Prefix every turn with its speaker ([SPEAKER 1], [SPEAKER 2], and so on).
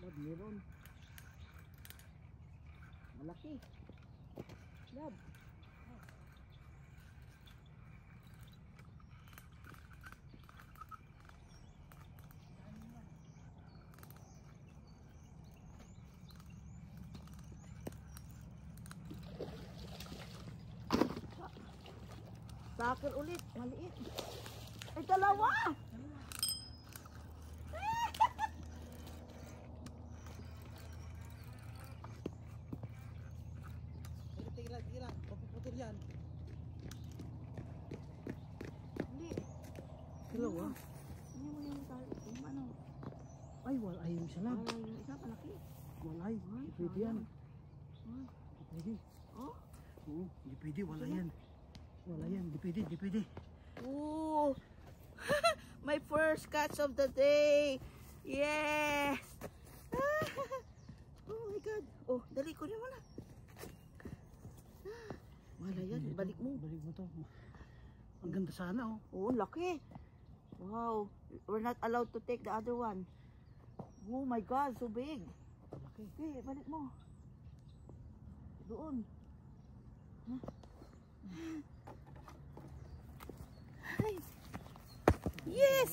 [SPEAKER 1] Lab, meron. Malaki. Lab.
[SPEAKER 2] Sakir ulit, maliit. Ay, dalawa!
[SPEAKER 1] Tira, papuputol yan.
[SPEAKER 2] Hindi.
[SPEAKER 1] Dalawa?
[SPEAKER 2] Hindi mo yung tali. Yung ano?
[SPEAKER 1] Ay, walay yung isa lang.
[SPEAKER 2] Ay, yung isa malaki.
[SPEAKER 1] Walay,
[SPEAKER 2] Ay,
[SPEAKER 1] di pwede yan.
[SPEAKER 2] Ay.
[SPEAKER 1] Di pwede.
[SPEAKER 2] Oh?
[SPEAKER 1] Oo, di pwede, walay yan. Walay yan, di pwede, di pwede.
[SPEAKER 2] Ooh. My first catch of the day. Yes. Oh my God. Oh, dali ko mo na. Wala yan, balik mo.
[SPEAKER 1] Balik mo to. Ang ganda sana, oh.
[SPEAKER 2] Oh, laki. Wow. We're not allowed to take the other one. Oh my God, so big.
[SPEAKER 1] Laki.
[SPEAKER 2] Okay, balik mo. Doon. Ay. Yes!